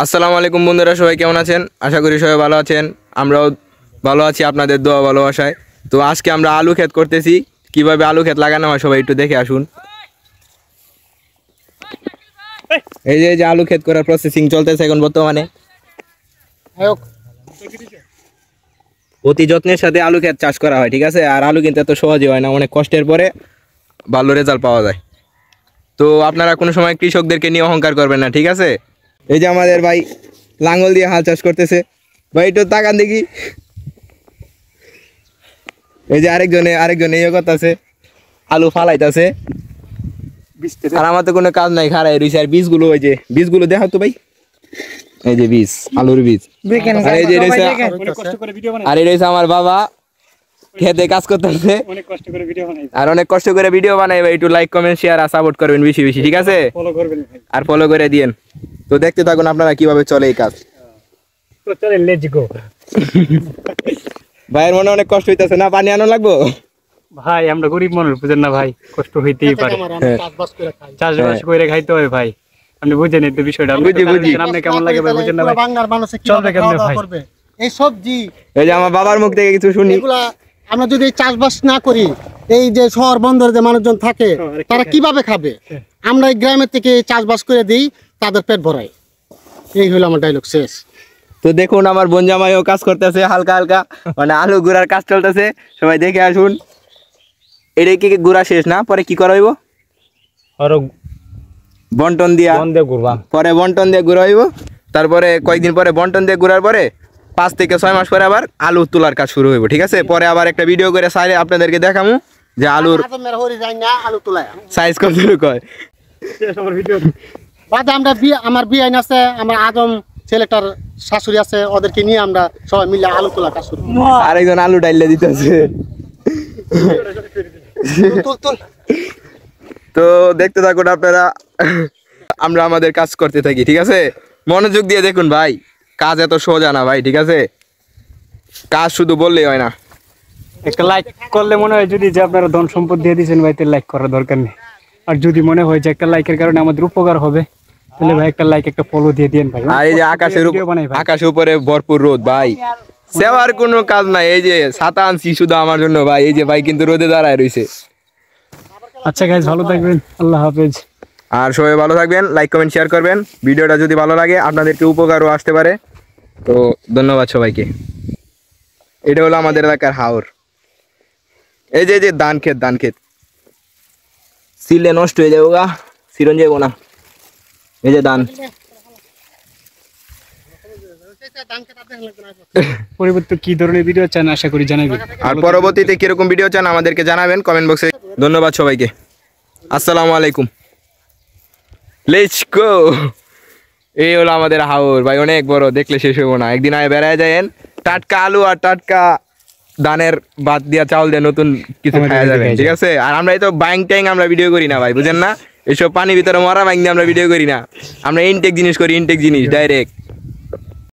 আসসালামু আলাইকুম বন্ধুরা, সবাই কেমন আছেন? আশা করি সবাই ভালো আছেন। আমরাও ভালো আছি আপনাদের দোয়া ভালোবাসায়। তো আজকে আমরা আলু ক্ষেত করতেছি। কিভাবে আলু ক্ষেত লাগানো হয় সবাই একটু দেখে আসুন। এই যে আলু ক্ষেত করার প্রসেসিং চলতেছে এখন বর্তমানে। অতি যত্নের সাথে আলু ক্ষেত চাষ করা হয়, ঠিক আছে? আর আলু কিন্তু এত সহজে হয় না, অনেক কষ্টের পরে ভালো রেজাল্ট পাওয়া যায়। তো আপনারা কোনো সময় কৃষকদেরকে নিয়ে অহংকার করবেন না, ঠিক আছে? এই যে আমাদের ভাই লাঙ্গল দিয়ে হাল চাষ করতেছে। ভাই একটু তাকান দেখি। এই যে আরেকজনে ইয়ে করতেছে, আলু ফালাইতেছে। আর আমার তো কোনো কাজ নাই, খারাই রয়েছে। আর বীজগুলো, ওই যে বীজগুলো দেখাও তো ভাই। এই যে বীজ, আলুর বীজ। আর এই যে রয়েছে, আর এই রয়েছে আমার বাবা খেতে কাজ করতেছে, আর অনেক কষ্ট করে ভিডিও বানাই। ভাই একটু লাইক কমেন্ট শেয়ার আর সাপোর্ট করবেন বেশি বেশি, ঠিক আছে? আর ফলো করে দিয়েন। তো দেখতে থাকুন আপনারা কিভাবে চলে এই কাজ। ভাইয়ের মনে অনেক কষ্ট হইতেছে না? পানি আনো লাগবো ভাই, আমরা গরিব মানুষ, বুঝেন না ভাই, কষ্ট হইতেই পারে। চাষবাস করে খাইতে হয় ভাই, আপনি বুঝেন এই বিষয়টা। বুঝি। আপনি কেমন লাগে ভাই, বুঝেন না ভাই? বাংলার মানুষ চলবে কেমনে ভাই? এই সবজি, এই যে আমার বাবার মুখ থেকে কিছু শুনি। এগুলা আমরা যদি চাষবাস না করি, এই যে শহর বন্দরে যে মানুষজন থাকে তারা কিভাবে খাবে? আমরা এই গ্রামের থেকে চাষবাস করে দিই, তাদের পেট ভরাই। এই হলো আমার ডায়লগ শেষ। তো দেখুন আমার বোন জামাইও কাজ করতেছে হালকা হালকা, মানে আলু গুড়ার কাজ চলতেছে। সবাই দেখে আসুন। এটা কি গুড়া শেষ না? পরে কি করা হইব? বন্টন দিয়া, পরে বন্টন দিয়ে গুঁড়া হইব। তারপরে কয়েকদিন পরে বন্টন দিয়ে গুঁড়ার পরে 5 থেকে 6 মাস পরে আবার আলু তোলার কাজ শুরু হইব, ঠিক আছে? পরে আবার একটা ভিডিও করে সাইলে আপনাদেরকে দেখামু যে আলুর সাইজ কত হয়। বাদে আমরা আমার বিয়ে আছে, আমার আদম ছেলেটার শাশুড়ি আছে, ওদেরকে নিয়ে আমরা সবাই মিলে আলু তোলা কাজ শুরু করি। আরেকজন আলু ডাইলে দিতেছে। তো দেখতে থাকুন আপনারা, আমরা আমাদের কাজ করতে থাকি, ঠিক আছে? মনোযোগ দিয়ে দেখুন ভাই, কাজ এত সোজা না ভাই, ঠিক আছে? কাজ শুধু বললেই হয় না। একটা লাইক করলে মনে হয় যদি যে আপনারা ধন সম্পদ দিয়ে দিয়েছেন ভাই, তাহলে লাইক করার দরকার নেই। আর যদি মনে হয় যে একটা লাইকের কারণে আমাদের উপকার হবে, তাহলে ভাই একটা লাইক, একটা ফলো দিয়ে দেন ভাই। আর এই যে আকাশের উপরে ভরপুর রোদ ভাই, সেবার কোনো কাজ নাই। এই যে ছাতা আনছি শুধু আমার জন্য ভাই। এই যে ভাই কিন্তু রোদে দাঁড়ায় রয়েছে। আচ্ছা গাইস, ভালো থাকবেন, আল্লাহ হাফেজ। আর সবাই ভালো থাকবেন, লাইক কমেন্ট শেয়ার করবেন। ভিডিওটা যদি ভালো লাগে আপনাদেরকে উপকারও আসতে পারে। তো ধন্যবাদ সবাইকে। এটা হলো আমাদের এলাকার হাওর। এই যে ধান ক্ষেত সিলে নষ্ট হয়ে যাবো গা, সিরন যাবো না। এই যে ধান। পরবর্তী কি ধরনের ভিডিও চান আশা করি জানাবেন। আর পরবর্তীতে কিরকম ভিডিও চান আমাদেরকে জানাবেন কমেন্ট বক্সে। ধন্যবাদ সবাইকে। আসসালামু আলাইকুম। Let's go. এই হলো আমাদের হাওর ভাই, অনেক বড়, দেখলে শেষ হবো না। একদিন আয় বেড়ায় যায়েন, টাটকা আলু আর টাটকা ধানের ভাত দিয়া চাউল দিয়ে নতুন কিছু খাওয়া যাবে, ঠিক আছে? আর আমরা এই তো বাইং ট্যাং আমরা ভিডিও করি না ভাই, বুঝেন না? এইসব পানির ভিতরে মরা বাইং দিয়ে আমরা ভিডিও করি না। আমরা ইনটেক জিনিস করি, ইনটেক জিনিস ডাইরেক্ট।